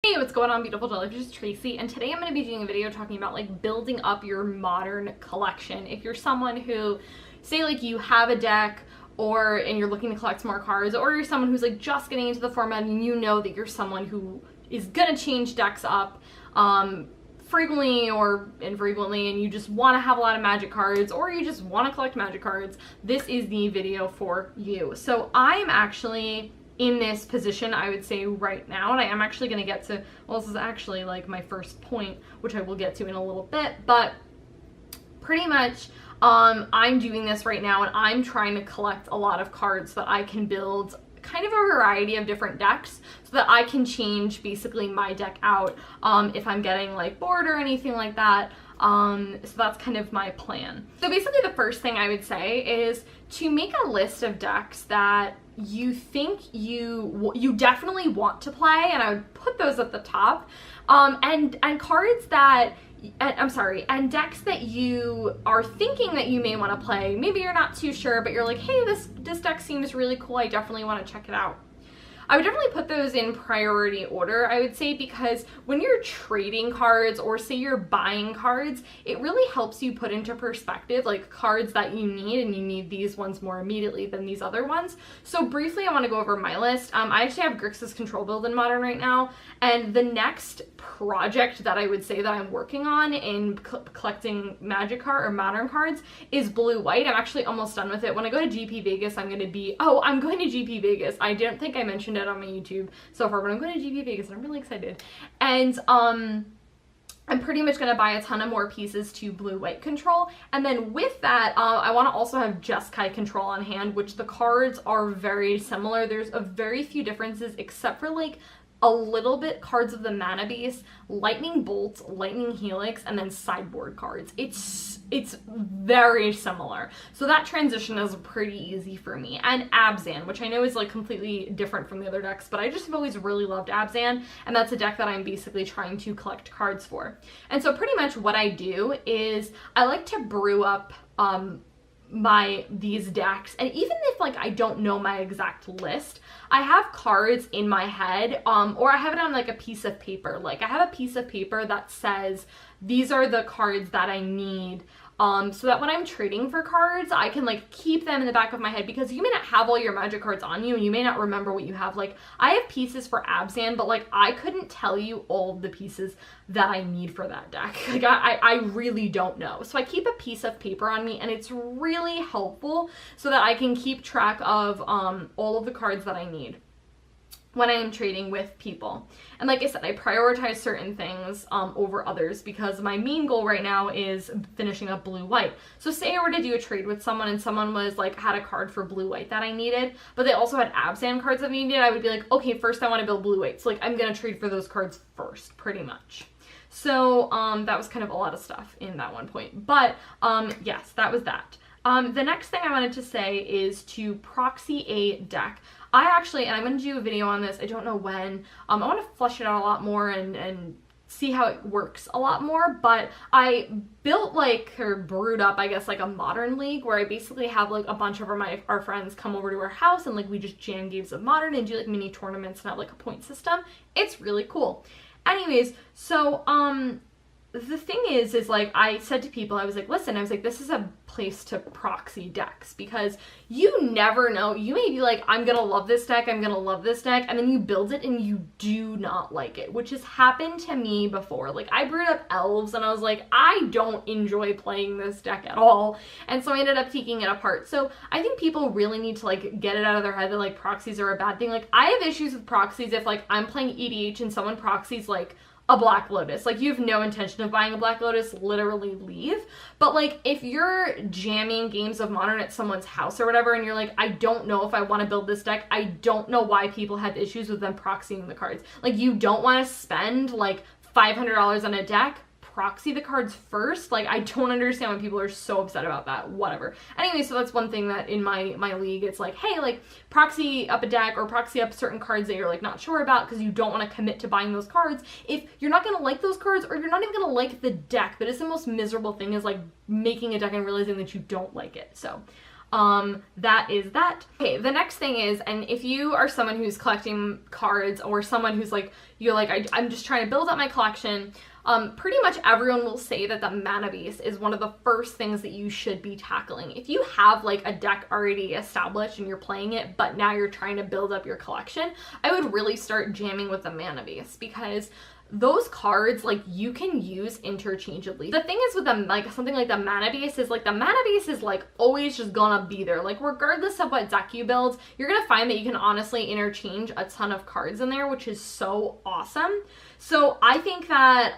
Hey, what's going on, beautiful Jellyfish? It's Tracy, and today I'm going to be doing a video talking about like building up your modern collection. If you're someone who, say like you have a deck and you're looking to collect more cards, or you're someone who's like just getting into the format and you know that you're someone who is going to change decks up frequently or infrequently, and you just want to have a lot of magic cards, or you just want to collect magic cards, this is the video for you. So I'm actually in this position, I would say, right now, and I am actually going to get to, well, this is actually like my first point, which I will get to in a little bit, but pretty much I'm doing this right now, and I'm trying to collect a lot of cards so that I can build kind of a variety of different decks so that I can change basically my deck out if I'm getting like bored or anything like that. So that's kind of my plan. So basically the first thing I would say is to make a list of decks that you think you definitely want to play, and I would put those at the top, and cards that and decks that you are thinking that you may want to play. Maybe you're not too sure, but you're like, hey, this deck seems really cool, I definitely want to check it out. I would definitely put those in priority order, I would say, because when you're trading cards or say you're buying cards, it really helps you put into perspective like cards that you need, and you need these ones more immediately than these other ones. So briefly, I want to go over my list. I actually have Grixis Control build in Modern right now, and the next project that I would say that I'm working on in collecting Magic card or Modern cards is Blue-White. I'm actually almost done with it. When I go to GP Vegas, I'm going to GP Vegas. I didn't think I mentioned it on my YouTube so far, but I'm going to GP Vegas and I'm really excited. And I'm pretty much going to buy a ton of more pieces to Blue-White Control, and then with that I want to also have Jeskai Control on hand, which the cards are very similar. There's a very few differences except for like a little bit cards of the mana base, Lightning Bolt, Lightning Helix, and then sideboard cards. It's very similar. So that transition is pretty easy for me. And Abzan, which I know is like completely different from the other decks, but I just have always really loved Abzan, and that's a deck that I'm basically trying to collect cards for. And so pretty much what I do is I like to brew up these decks, and even if like I don't know my exact list, I have cards in my head, or I have it on like a piece of paper. Like I have a piece of paper that says these are the cards that I need, so that when I'm trading for cards, I can like keep them in the back of my head, because you may not have all your Magic cards on you and you may not remember what you have. Like I have pieces for Abzan, but like I couldn't tell you all the pieces that I need for that deck. Like I really don't know. So I keep a piece of paper on me, and it's really helpful so that I can keep track of all of the cards that I need when I am trading with people. And like I said, I prioritize certain things over others, because my main goal right now is finishing up Blue-White. So say I were to do a trade with someone and someone was like had a card for Blue-White that I needed, but they also had Abzan cards that I needed, I would be like, okay, first I want to build Blue-White. So like I'm gonna trade for those cards first, pretty much. So that was kind of a lot of stuff in that one point. But yes, that was that. The next thing I wanted to say is to proxy a deck. I actually, and I'm going to do a video on this, I don't know when, I want to flesh it out a lot more and see how it works a lot more, but I built like, or brewed up, I guess, like a Modern league where I basically have like a bunch of our friends come over to our house, and like we just jam games of Modern and do like mini tournaments and have like a point system. It's really cool. Anyways, so the thing is like I said to people, I was like, listen, I was like, this is a place to proxy decks, because you never know. You may be like, I'm gonna love this deck, I'm gonna love this deck, and then you build it and you do not like it, which has happened to me before. Like I brewed up Elves and I was like, I don't enjoy playing this deck at all, and so I ended up taking it apart. So I think people really need to like get it out of their head that like proxies are a bad thing. Like I have issues with proxies if like I'm playing EDH and someone proxies like a Black Lotus. Like you have no intention of buying a Black Lotus, literally leave. But like if you're jamming games of Modern at someone's house or whatever, and you're like, I don't know if I want to build this deck, I don't know why people have issues with them proxying the cards. Like you don't want to spend like $500 on a deck, proxy the cards first. Like I don't understand why people are so upset about that. Whatever. Anyway, so that's one thing that in my league, it's like, hey, like proxy up a deck or proxy up certain cards that you're like not sure about, because you don't want to commit to buying those cards if you're not going to like those cards, or you're not even going to like the deck. But it's the most miserable thing, is like making a deck and realizing that you don't like it. So that is that. Okay, the next thing is, and if you are someone who's collecting cards, or someone who's like, you're like, I'm just trying to build up my collection, pretty much everyone will say that the mana base is one of the first things that you should be tackling. If you have like a deck already established and you're playing it, but now you're trying to build up your collection, I would really start jamming with the mana base, because those cards, like, you can use interchangeably. The thing is with them, like, something like the mana base is, like, the mana base is, like, always just gonna be there. Like, regardless of what deck you build, you're gonna find that you can honestly interchange a ton of cards in there, which is so awesome. So I think that,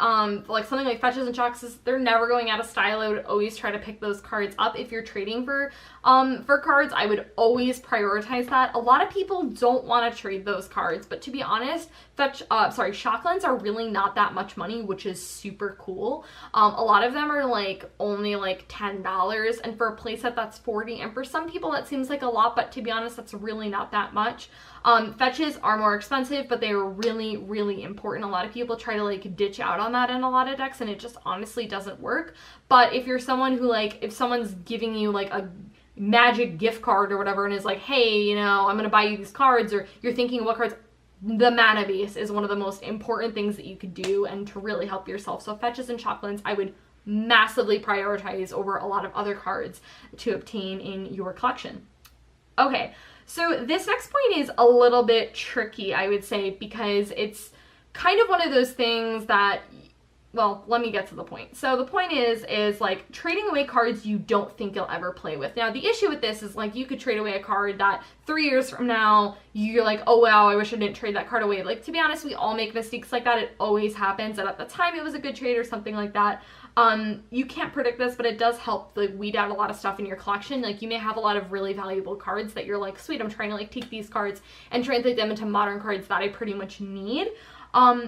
like, something like Fetches and Shocks, they're never going out of style. I would always try to pick those cards up. If you're trading for cards, I would always prioritize that. A lot of people don't want to trade those cards, but to be honest, Shocklands are really not that much money, which is super cool. A lot of them are, like, only, like, $10, and for a playset, that's $40, and for some people, that seems like a lot, but to be honest, that's really not that much. Fetches are more expensive, but they are really, really important. A lot of people try to, like, ditch out on that in a lot of decks, and it just honestly doesn't work. But if you're someone who, like, if someone's giving you, like, a Magic gift card or whatever and is like, hey, you know, I'm gonna buy you these cards, or you're thinking what cards, the mana base is one of the most important things that you could do and to really help yourself. So Fetches and Shocklands, I would massively prioritize over a lot of other cards to obtain in your collection. Okay, so this next point is a little bit tricky, I would say, because it's kind of one of those things that, well, let me get to the point. So the point is like trading away cards you don't think you'll ever play with. Now, the issue with this is, like, you could trade away a card that 3 years from now, you're like, oh wow, I wish I didn't trade that card away. Like, to be honest, we all make mistakes like that. It always happens. And at the time it was a good trade or something like that. You can't predict this, but it does help, like, weed out a lot of stuff in your collection. Like, you may have a lot of really valuable cards that you're like, sweet, I'm trying to, like, take these cards and translate them into modern cards that I pretty much need.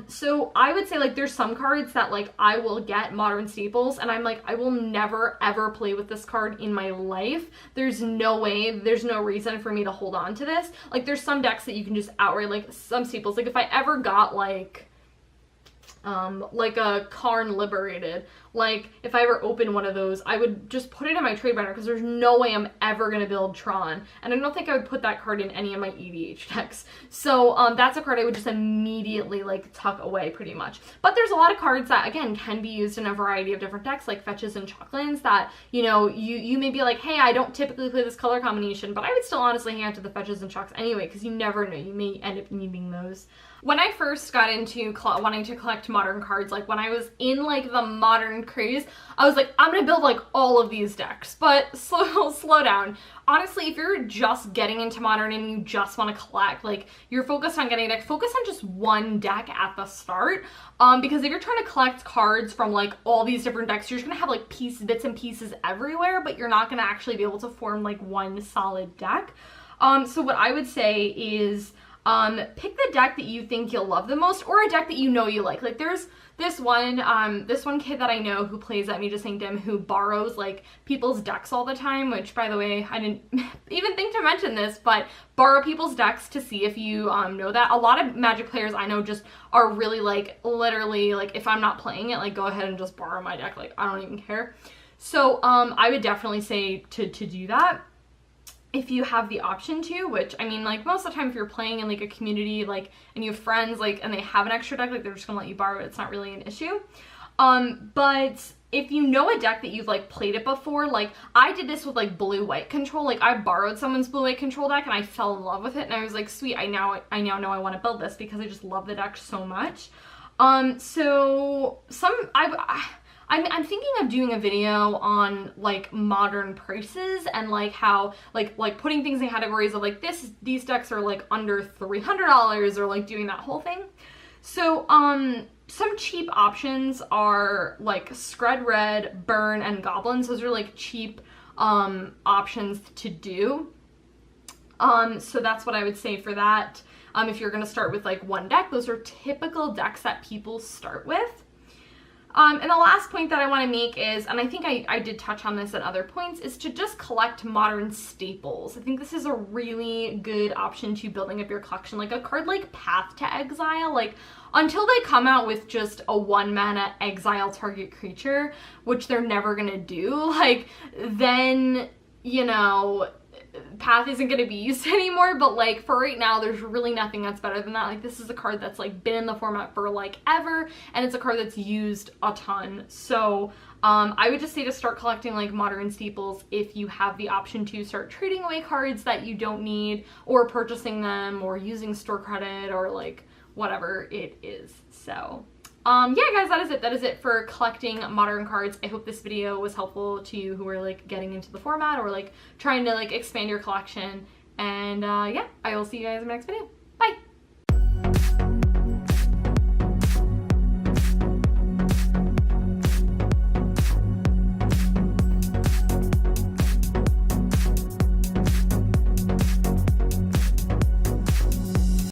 So I would say, like, there's some cards that, like, I will get modern staples and I'm like, I will never ever play with this card in my life. There's no way, there's no reason for me to hold on to this. Like, there's some decks that you can just outright, like, some staples, like, if I ever got, like a Karn Liberated, like, if I ever opened one of those, I would just put it in my trade binder, because there's no way I'm ever going to build Tron, and I don't think I would put that card in any of my EDH decks. So that's a card I would just immediately, like, tuck away pretty much. But there's a lot of cards that, again, can be used in a variety of different decks, like Fetches and Shocklands, that, you know, you may be like, hey, I don't typically play this color combination, but I would still honestly hang out to the Fetches and Shocks anyway, because you never know, you may end up needing those. When I first got into wanting to collect modern cards, like, when I was in, like, the modern craze, I was like, I'm gonna build, like, all of these decks. But slow down. Honestly, if you're just getting into modern and you just want to collect, like, you're focused on getting a deck, focus on just one deck at the start. Because if you're trying to collect cards from, like, all these different decks, you're just gonna have, like, bits and pieces everywhere, but you're not gonna actually be able to form, like, one solid deck. So what I would say is, pick the deck that you think you'll love the most, or a deck that you know you like. Like, there's this one kid that I know who plays at Me Just Think Dim, who borrows, like, people's decks all the time, which, by the way, I didn't even think to mention this, but borrow people's decks to see if you know that. A lot of Magic players I know just are really, like, literally, like, if I'm not playing it, like, go ahead and just borrow my deck. Like, I don't even care. So I would definitely say to do that if you have the option to, which, I mean, like, most of the time if you're playing in, like, a community, like, and you have friends, like, and they have an extra deck, like, they're just gonna let you borrow it. It's not really an issue. But if you know a deck that you've, like, played it before, like, I did this with, like, blue-white control. Like, I borrowed someone's blue-white control deck and I fell in love with it, and I was like, sweet, I now know I want to build this because I just love the deck so much. So I'm thinking of doing a video on, like, modern prices and, like, how, like putting things in categories of, like, these decks are, like, under $300, or, like, doing that whole thing. So, some cheap options are, like, Scred Red, Burn, and Goblins. Those are, like, cheap options to do. So that's what I would say for that. If you're gonna start with, like, one deck, those are typical decks that people start with. And the last point that I want to make is, and I think I did touch on this at other points, is to just collect modern staples. I think this is a really good option to building up your collection. Like, a card like Path to Exile, like, until they come out with just a 1-mana exile target creature, which they're never gonna do, like, then, you know, path isn't going to be used anymore, but like for right now there's really nothing that's better than that. Like this is a card that's like been in the format for like ever, and it's a card that's used a ton. So I would just say to start collecting like modern staples if you have the option to. Start trading away cards that you don't need, or purchasing them, or using store credit, or like whatever it is. So yeah guys, that is it for collecting modern cards. I hope this video was helpful to you who are like getting into the format or like trying to like expand your collection, and yeah, I will see you guys in my next video.